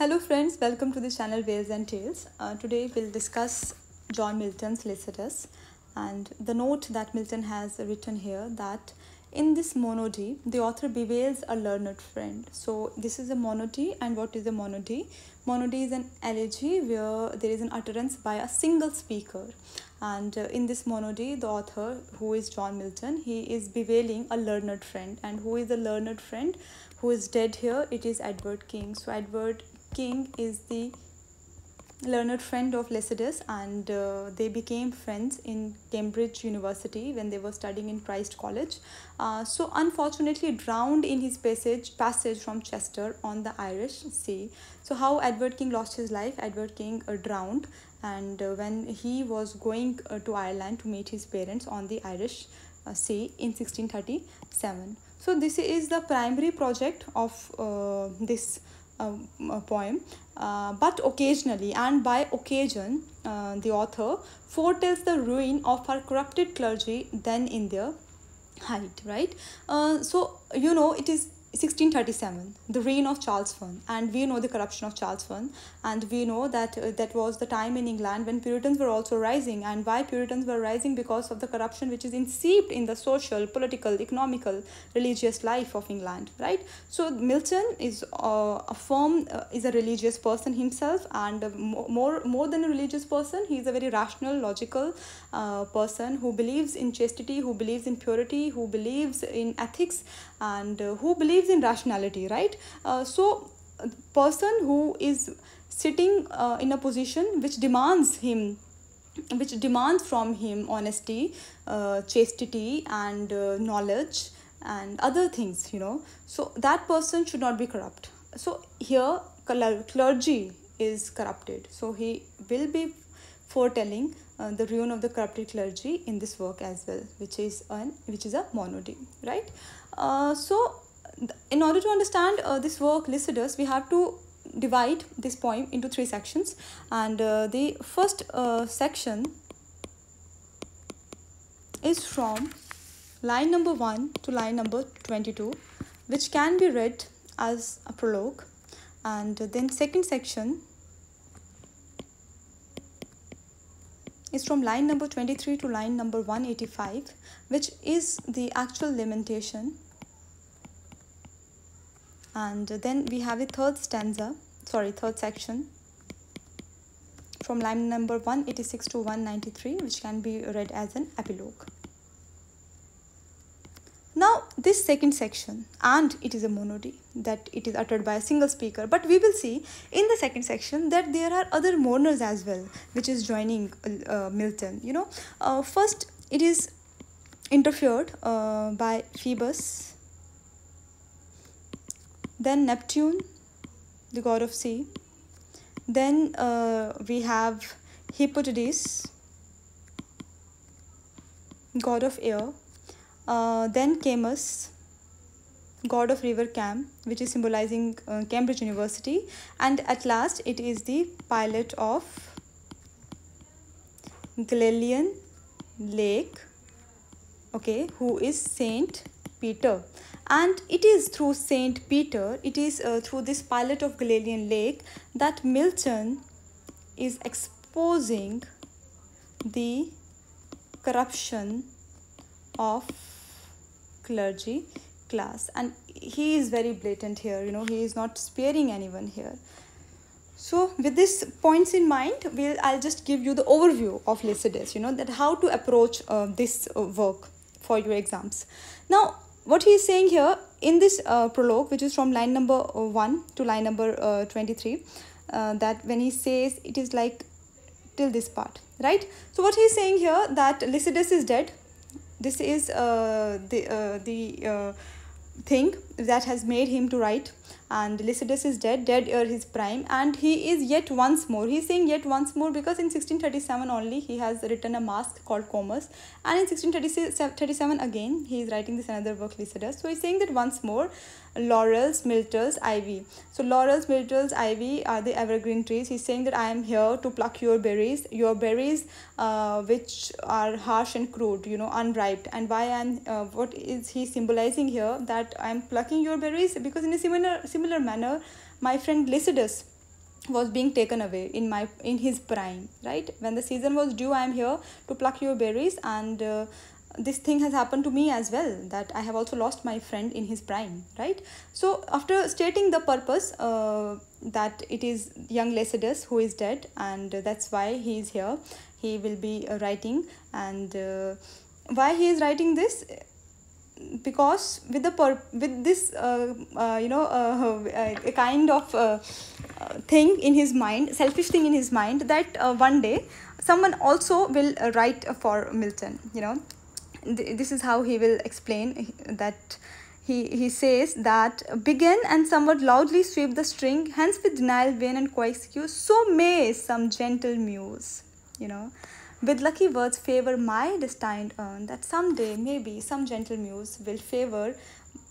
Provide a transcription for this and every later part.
Hello friends, welcome to the channel Vales&Tales. Today we'll discuss John Milton's Lycidas, and the note that Milton has written here that in this monody, the author bewails a learned friend. So this is a monody, and what is a monody? Monody is an elegy where there is an utterance by a single speaker. And in this monody, the author, who is John Milton, he is bewailing a learned friend. And who is the learned friend who is dead here? It is Edward King. So Edward King is the learned friend of Lycidas, and they became friends in Cambridge University when they were studying in Christ College. So unfortunately drowned in his passage from Chester on the Irish Sea. So how Edward King lost his life? Edward King drowned, and when he was going to Ireland to meet his parents on the Irish Sea in 1637. So this is the primary project of this poem, but occasionally and by occasion the author foretells the ruin of her corrupted clergy then in their height, right? So you know, it is 1637, the reign of Charles I, and we know the corruption of Charles I, and we know that that was the time in England when Puritans were also rising. And why Puritans were rising? Because of the corruption which is seeped in the social, political, economical, religious life of England, right? So Milton is is a religious person himself, and more than a religious person, he is a very rational, logical person who believes in chastity, who believes in purity, who believes in ethics, and who believes in rationality, right? So a person who is sitting in a position which demands from him honesty, chastity, and knowledge and other things, you know, so that person should not be corrupt. So here clergy is corrupted, so he will be foretelling the ruin of the corrupted clergy in this work as well, which is a monody, right? In order to understand this work Lycidas, we have to divide this poem into three sections, and the first section is from line number 1 to line number 22, which can be read as a prologue, and then second section is from line number 23 to line number 185, which is the actual lamentation. And then we have the third section from line number 186 to 193, which can be read as an epilogue. Now this second section, and it is a monody, that it is uttered by a single speaker, but we will see in the second section that there are other mourners as well, which is joining Milton, you know. First it is interfered by Phoebus, then Neptune, the god of sea, then we have Hippotades, god of air, then Camus, god of river Cam, which is symbolizing Cambridge University, and at last it is the pilot of Galilean lake, okay, who is Saint Peter. And it is through Saint Peter, it is through this pilot of Galilean lake, that Milton is exposing the corruption of clergy class, and he is very blatant here, you know, he is not sparing anyone here. So with these points in mind, I'll just give you the overview of Lycidas, you know, that how to approach this work for your exams. Now what he is saying here in this prologue, which is from line number 1 to line number 23, that when he says, it is like till this part, right? So what he is saying here, that Lycidas is dead. This is the thing that has made him to write, and Lycidas is dead ere his prime, and he is yet once more. He is saying yet once more because in 1637 only he has written a masque called Comus, and in 1637 again he is writing this another work Lycidas. So he is saying that once more, laurels, myrtles, ivy. So laurels, myrtles, ivy are the evergreen trees. He is saying that I am here to pluck your berries which are harsh and crude, you know, unripe. And why what is he symbolizing here? That I am plucking your berries because in a similar manner, my friend Lycidas was being taken away in his prime, right? When the season was due, I am here to pluck your berries, and this thing has happened to me as well, that I have also lost my friend in his prime, right? So after stating the purpose, that it is young Lycidas who is dead, and that's why he is here, he will be writing. And why he is writing this? Because with this a kind of thing in his mind, selfish thing in his mind, that one day someone also will write for Milton, this is how he will explain that. He says that begin and somewhat loudly sweep the string, hence with denial vain and coexcuse, so may some gentle muse, with lucky words favor my destined urn, that someday maybe some gentle muse will favor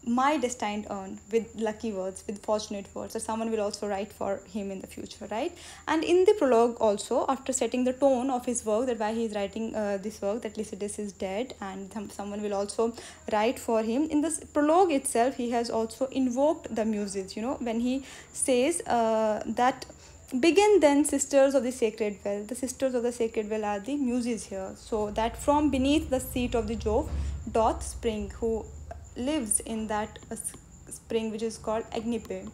my destined urn with lucky words, with fortunate words, or someone will also write for him in the future, right? And in the prologue also, after setting the tone of his work, that why he is writing this work, that Lycidas is dead and someone will also write for him, in this prologue itself he has also invoked the muses, when he says that begin then, sisters of the sacred well. The sisters of the sacred well are the muses here. So that from beneath the seat of the Jove doth spring, who lives in that spring which is called Agnipe.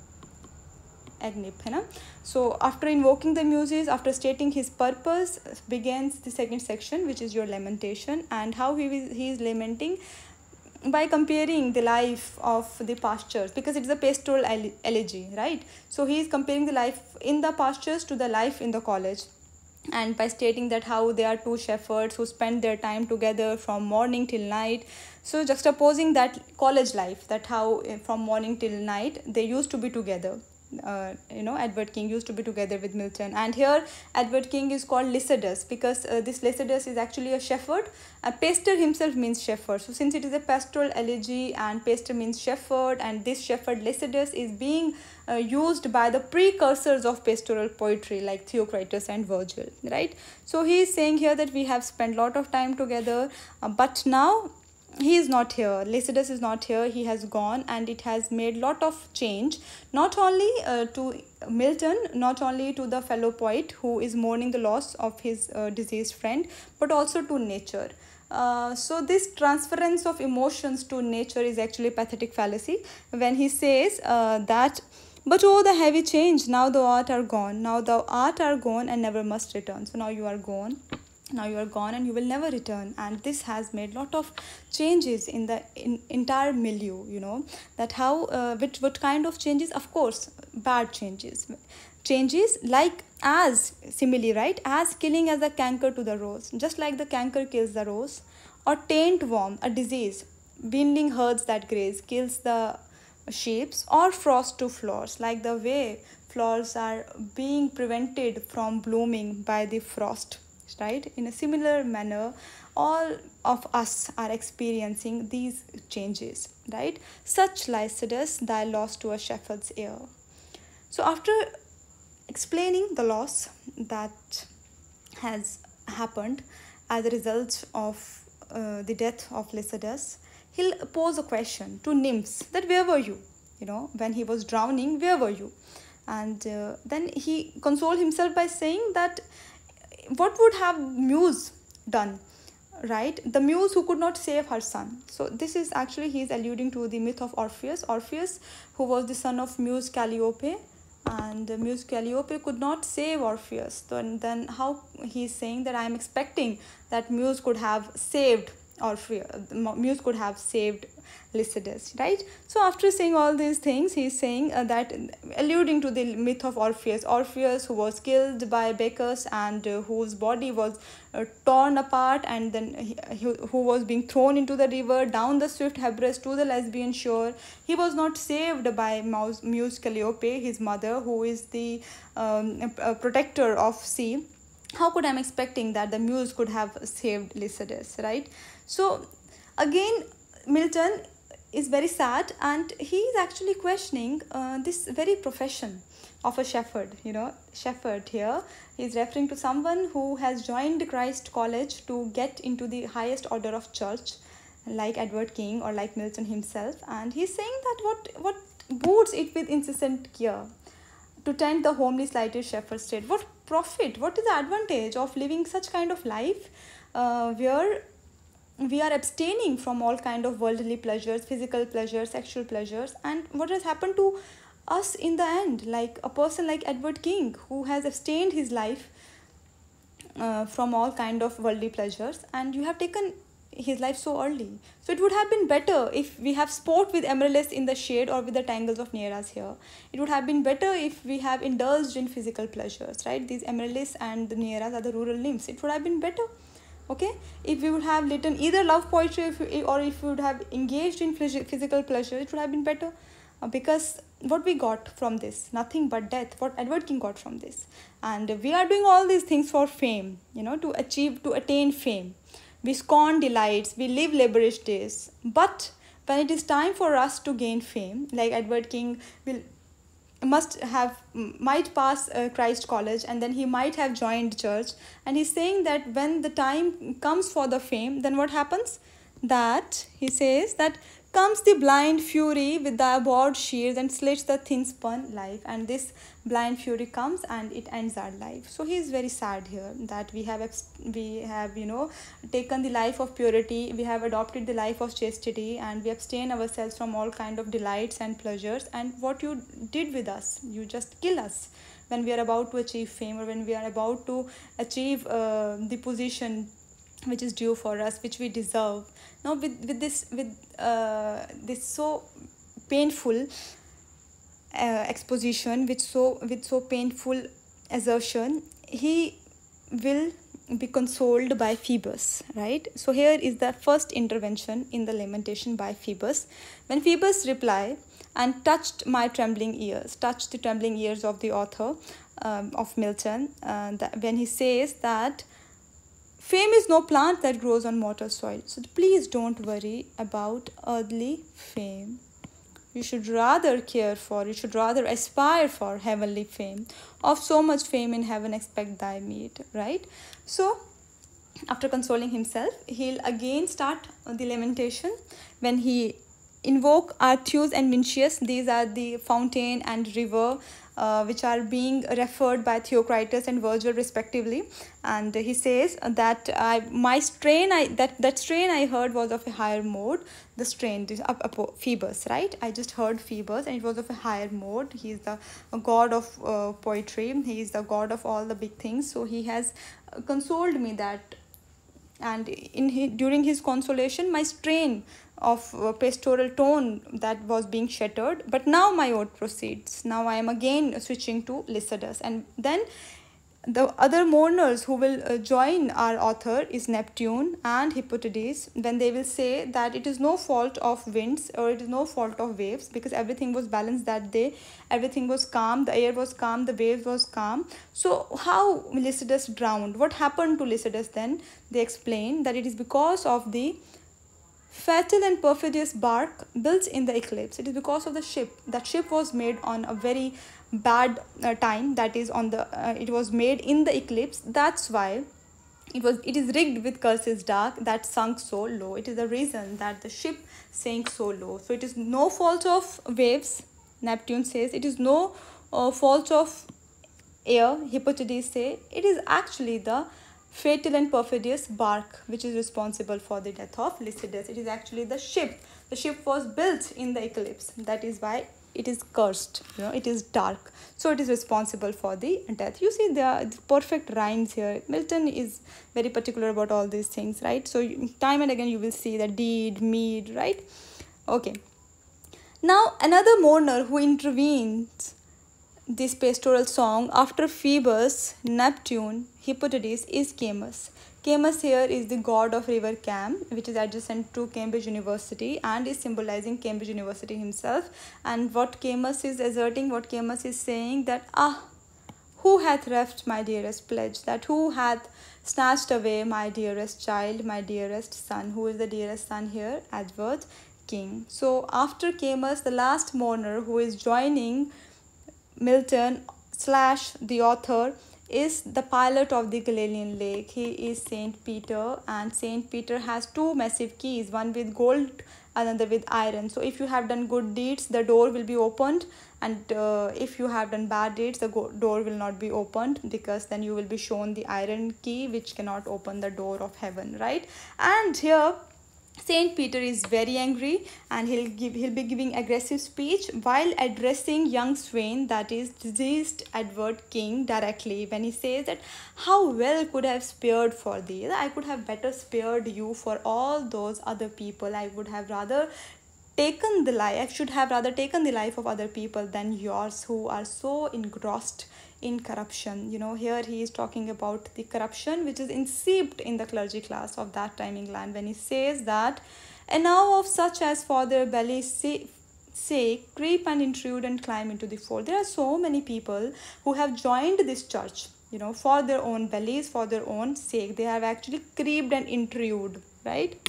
So after invoking the muses, after stating his purpose, begins the second section, which is your lamentation, and how he is lamenting by comparing the life of the pastures, because it's a pastoral elegy, right? So he is comparing the life in the pastures to the life in the college, and by stating that how they are two shepherds who spend their time together from morning till night. So juxtaposing that college life, that how from morning till night they used to be together. Edward King used to be together with Milton, and here Edward King is called Lycidas because this Lycidas is actually a shepherd. Pastor himself means shepherd. So since it is a pastoral elegy and pastor means shepherd, and this shepherd Lycidas is being used by the precursors of pastoral poetry like Theocritus and Virgil, right? So he is saying here that we have spent a lot of time together, but now he is not here. Lycidas is not here. He has gone, and it has made lot of change, not only to Milton, not only to the fellow poet who is mourning the loss of his deceased friend, but also to nature. So this transference of emotions to nature is actually pathetic fallacy, when he says that but oh the heavy change, now thou art gone, now thou art gone and never must return. So now you are gone. Now you are gone and you will never return, and this has made lot of changes in the entire milieu, that how what kind of changes? Of course, bad changes like as simile, right? As killing as a canker to the rose, just like the canker kills the rose, or taint worm, a disease, winding herds that graze, kills the sheeps, or frost to flowers, like the way flowers are being prevented from blooming by the frost, right? In a similar manner, all of us are experiencing these changes, right? Such Lycidas thy loss to a shepherd's ear. So after explaining the loss that has happened as a result of the death of Lycidas, he'll pose a question to nymphs, that where were you? When he was drowning, where were you? And then he consoled himself by saying that what would have Muse done, right? The Muse who could not save her son. So this is actually, he is alluding to the myth of Orpheus, who was the son of Muse Calliope, and Muse Calliope could not save Orpheus. So then how he is saying that I am expecting that Muse could have saved Orpheus, Muse could have saved Lycidas, right? So after saying all these things, he is saying that alluding to the myth of Orpheus who was killed by Bacchus, and whose body was torn apart, and then who was being thrown into the river down the swift Hebrus to the Lesbian shore. He was not saved by Muse Calliope, his mother, who is the protector of sea. How could I am expecting that the Muse could have saved Lycidas, right? So again, Milton is very sad, and he is actually questioning this very profession of a shepherd. Shepherd here, he is referring to someone who has joined Christ College to get into the highest order of church, like Edward King or like Milton himself, and he is saying that what boots it with incessant care. to tend the homely slighted shepherd state. What profit, what is the advantage of living such kind of life where we are abstaining from all kind of worldly pleasures, physical pleasures, sexual pleasures? And what has happened to us in the end? Like a person like Edward King, who has abstained his life from all kind of worldly pleasures, and you have taken his life so early. So it would have been better if we have sport with amaryllis in the shade or with the tangles of nereas here. It would have been better if we have indulged in physical pleasures, right? These amaryllis and the nereas are the rural nymphs. It would have been better. Okay, if we would have written either love poetry or if we would have engaged in physical pleasure, it would have been better. Because what we got from this, nothing but death. What Edward King got from this, and we are doing all these things for fame, to attain fame. We scorn delights, we live laborious days. But when it is time for us to gain fame, like Edward King might pass Christ College, and then he might have joined church, and he's saying that when the time comes for the fame, then what happens? That he says that comes the blind fury with the abhorred shears and slits the thin spun life, and this blind fury comes and it ends our life. So he is very sad here that we have taken the life of purity, we have adopted the life of chastity, and we abstain ourselves from all kind of delights and pleasures. And what you did with us, you just kill us when we are about to achieve fame, or when we are about to achieve the position which is due for us, which we deserve. Now with this so painful exposition, with so painful assertion, he will be consoled by Phoebus, right? So here is the first intervention in the Lamentation by Phoebus. When Phoebus reply and touched the trembling ears of the author of Milton, when he says that fame is no plant that grows on mortal soil. So please don't worry about earthly fame. You should rather aspire for heavenly fame. Of so much fame in heaven expect thy meed, right? So after consoling himself, he'll again start the lamentation when he invoke Artheus and Mincius. These are the fountain and river which are being referred by Theocritus and Virgil respectively, and he says that strain I heard was of a higher mode. The strain is Phoebus, right? I just heard Phoebus, and it was of a higher mode. He is the god of poetry. He is the god of all the big things. So he has consoled me that, and during his consolation, my strain of pastoral tone that was being shattered, but now my ode proceeds. Now I am again switching to Lycidas, and then the other mourners who will join our author is Neptune and Hippotades, when they will say that it is no fault of winds or it is no fault of waves, because everything was balanced that day, everything was calm, the air was calm, the waves was calm. So how Lycidas drowned? What happened to Lycidas then? They explain that it is because of the fatal and perfidious bark built in the eclipse. It is because of the ship. That ship was made on a very bad time, that is on the it was made in the eclipse. That's why it is rigged with curses dark that sunk so low. It is the reason that the ship sank so low. So it is no fault of waves, Neptune says. It is no fault of air, Hippotades say. It is actually the fatal and perfidious bark which is responsible for the death of Lycidas. It is actually the ship. The ship was built in the eclipse. That is why it is cursed. It is dark. So it is responsible for the death. You see, there are perfect rhymes here. Milton is very particular about all these things, right? So time and again you will see the deed, meed, right? Okay. Now another mourner who intervenes this pastoral song after Phoebus, Neptune, Hippotades is Camus. Camus here is the god of river Cam, which is adjacent to Cambridge University and is symbolizing Cambridge University himself. And what Camus is asserting, what Camus is saying, that who hath reft my dearest pledge, that who hath snatched away my dearest child, my dearest son. Who is the dearest son here? Edward King. So after Camus, the last mourner who is joining Milton / the author is the pilot of the Galilean lake. He is Saint Peter, and Saint Peter has two massive keys, one with gold another with iron. So if you have done good deeds, the door will be opened, and if you have done bad deeds, the door will not be opened, because then you will be shown the iron key which cannot open the door of heaven, right? And here Saint Peter is very angry, and he'll be giving aggressive speech while addressing young Swain, that is diseased Edward King, directly, when he says that how well could I have spared for thee? I could have better spared you for all those other people. I would have rather taken the life, I should have rather taken the life of other people than yours, who are so engrossed in corruption. Here he is talking about the corruption which is inseeped in the clergy class of that time England, when he says that, and now of such as for their belly's sake creep and intrude and climb into the fold. There are so many people who have joined this church, for their own bellies, for their own sake. They have actually creeped and intrude, right?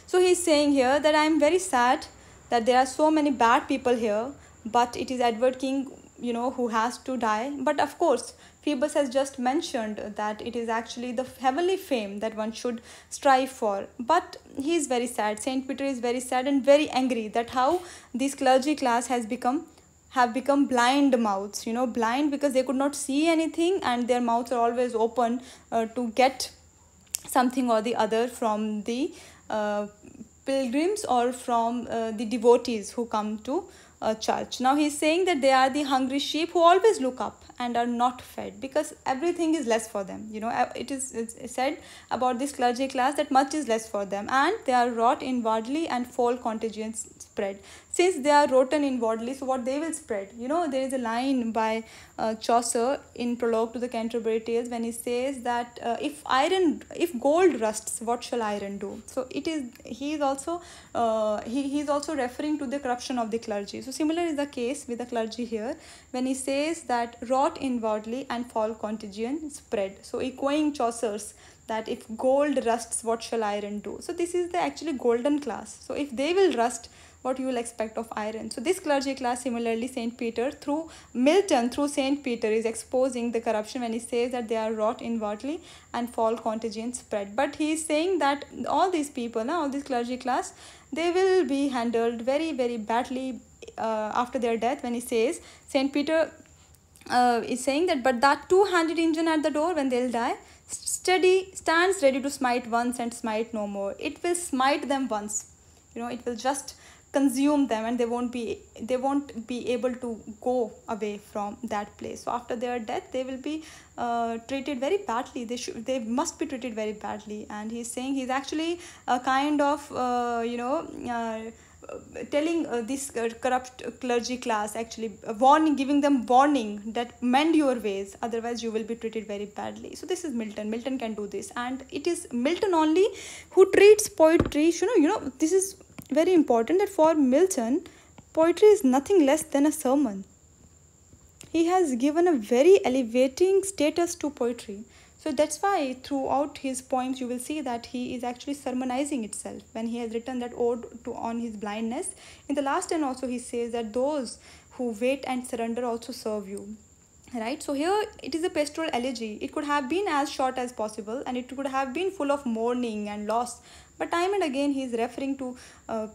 So he's saying here that I am very sad that there are so many bad people here, but it is Edward King, who has to die. But of course, Phoebus has just mentioned that it is actually the heavenly fame that one should strive for. But he is very sad. Saint Peter is very sad and very angry that how this clergy class have become blind mouths, blind because they could not see anything, and their mouths are always open to get something or the other from the pilgrims or from the devotees who come to church. Now he's saying that they are the hungry sheep who always look up and are not fed, because everything is less for them. It's said about this clergy class that much is less for them, and they are rot inwardly and foul contagion spread. Since they are rotten inwardly, so what they will spread? There is a line by Chaucer in Prologue to the Canterbury Tales, when he says that if gold rusts, what shall iron do? So he is also referring to the corruption of the clergy. So similar is the case with the clergy here, when he says that rot inwardly and foul contagion spread. So echoing Chaucer's that if gold rusts, what shall iron do? So this is the actually golden class. So if they will rust, what you will expect of iron? So this clergy class, similarly, Saint Peter through Milton, through Saint Peter, is exposing the corruption when he says that they are rot inwardly and foul contagion spread. But he is saying that all these people, all this clergy class, they will be handled very, very badly after their death, when he says, Saint Peter is saying that, but that two-handed engine at the door, when they'll die, stands ready to smite once and smite no more. It will smite them once, it will just consume them, and they won't be able to go away from that place. So after their death, they will be treated very badly. They must be treated very badly. And he's saying, he's actually a kind of telling this corrupt clergy class, actually giving them warning that mend your ways, otherwise you will be treated very badly. So this is Milton. Milton can do this, and it is Milton only who treats poetry. This is very important, that for Milton, poetry is nothing less than a sermon. He has given a very elevating status to poetry. So that's why throughout his poems you will see that he is actually sermonizing itself. When he has written that ode on his blindness, in the last line also he says that those who wait and surrender also serve you. Right? So here it is a pastoral elegy. It could have been as short as possible, and it could have been full of mourning and loss. But time and again he is referring to,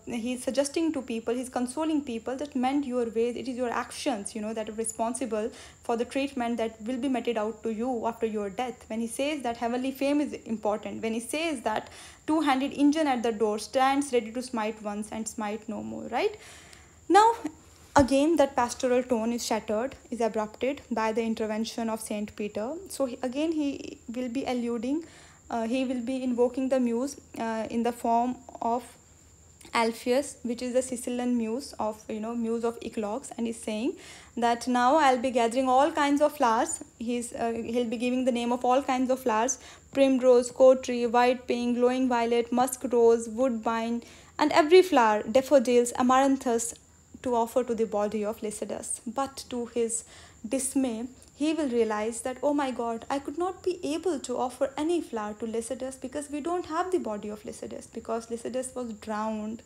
he is suggesting to people, he is consoling people that mend your ways. It is your actions, that are responsible for the treatment that will be meted out to you after your death. When he says that heavenly fame is important, when he says that two-handed engine at the door stands ready to smite once and smite no more, right? Now, again, that pastoral tone is shattered, is abrupted by the intervention of Saint Peter. So again he will be alluding, he will be invoking the muse in the form of Alpheus, which is the Sicilian muse of muse of eclogues, and he's saying that now I'll be gathering all kinds of flowers. He'll be giving the name of all kinds of flowers: primrose, courtry, white pink, glowing violet, musk rose, woodbine, and every flower, daffodils, amaranthus, to offer to the body of Lycidas. But to his dismay, he will realize that, oh my God, I could not be able to offer any flower to Lycidas, because we don't have the body of Lycidas, because Lycidas was drowned.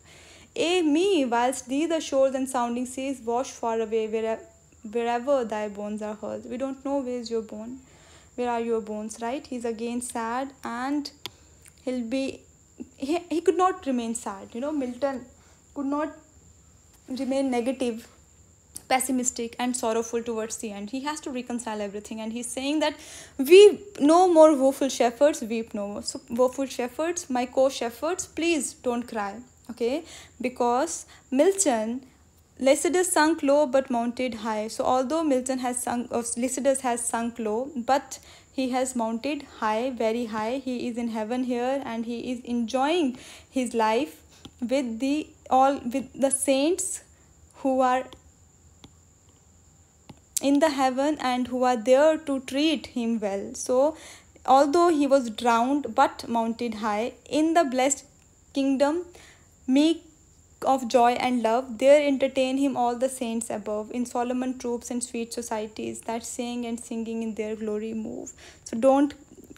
Me, whilst thee the shores and sounding seas wash far away, wherever thy bones are hurled. We don't know where is your bone, where are your bones, right? He's again sad, and he could not remain sad. Milton could not remain negative, pessimistic and sorrowful towards the end. He has to reconcile everything, and he's saying that weep no more, woeful shepherds, weep no more. So woeful shepherds, my co-shepherds, please don't cry, okay? Because Milton, Lycidas sunk low but mounted high. So although Milton has sunk, or Lycidas has sunk low, but he has mounted high, very high. He is in heaven here, and he is enjoying his life with the saints who are in the heaven and who are there to treat him well. So although he was drowned but mounted high, in the blessed kingdom, meek of joy and love, there entertain him all the saints above, in Solomon troops and sweet societies, that sing and singing in their glory move. So don't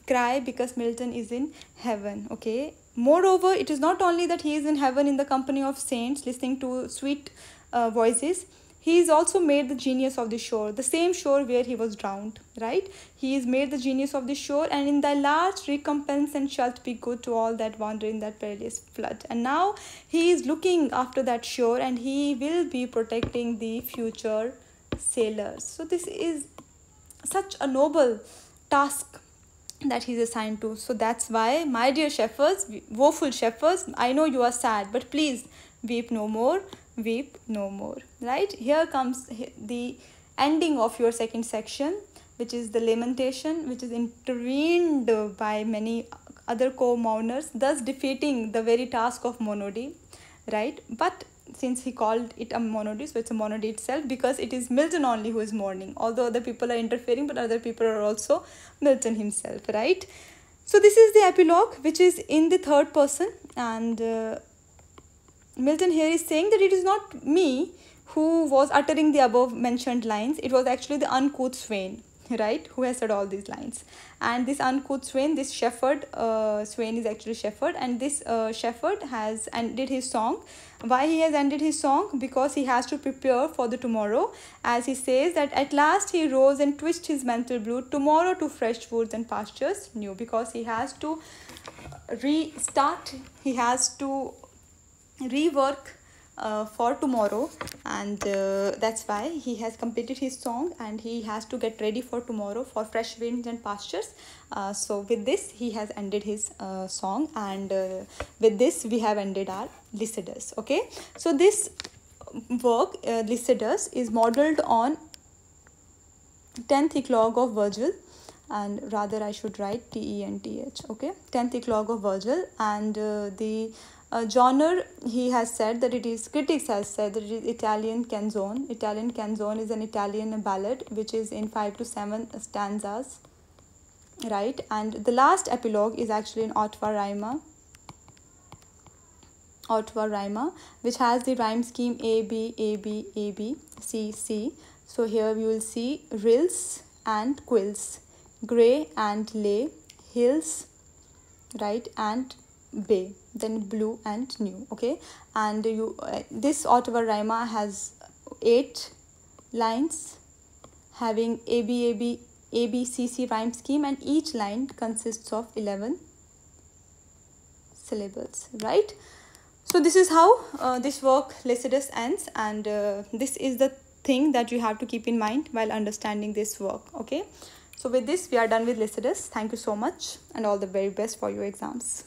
cry, because Milton is in heaven, okay? Moreover, it is not only that he is in heaven in the company of saints listening to sweet voices. He is also made the genius of the shore, the same shore where he was drowned, right? He is made the genius of the shore, and in thy large recompense and shalt be good to all that wander in that perilous flood. And now he is looking after that shore, and he will be protecting the future sailors. So this is such a noble task that he's assigned to. So that's why, my dear shepherds, woeful shepherds, I know you are sad, but please weep no more, weep no more, right? Here comes the ending of your second section, which is the lamentation, which is intervened by many other co-mourners, thus defeating the very task of monody, right? But since he called it a monody, so it's a monody itself, because it is Milton only who is mourning, although other people are interfering, but other people are also Milton himself, right? So this is the epilogue, which is in the third person, and Milton here is saying that it is not me who was uttering the above mentioned lines. It was actually the uncouth swain, right, who has said all these lines. And this uncouth swain, this shepherd, swain is actually shepherd, and this shepherd has ended his song. Why he has ended his song? Because he has to prepare for the tomorrow, as he says that at last he rose and twitched his mantle blue, tomorrow to fresh woods and pastures new. Because he has to restart, he has to rework for tomorrow, and that's why he has completed his song, and he has to get ready for tomorrow, for fresh winds and pastures. So with this he has ended his song, and with this we have ended our Lycidas, okay? So this work, Lycidas, is modeled on 10th Eclogue of Virgil, and rather I should write T-E-N-T-H, okay? 10th Eclogue of Virgil, and the genre, he has said that it is, critics has said that it is Italian canzone. Italian canzone is an Italian ballad which is in 5 to 7 stanzas, right? And the last epilogue is actually in Ottava Rima, which has the rhyme scheme A, B, A, B, A, B, C, C. So here you will see rills and quills, grey and lay, hills, right, and bay, then blue and new, okay? And you this Ottava Rima has 8 lines having ABCC rhyme scheme, and each line consists of 11 syllables, right? So this is how this work Lycidas ends, and this is the thing that you have to keep in mind while understanding this work, okay? So with this we are done with Lycidas. Thank you so much, and all the very best for your exams.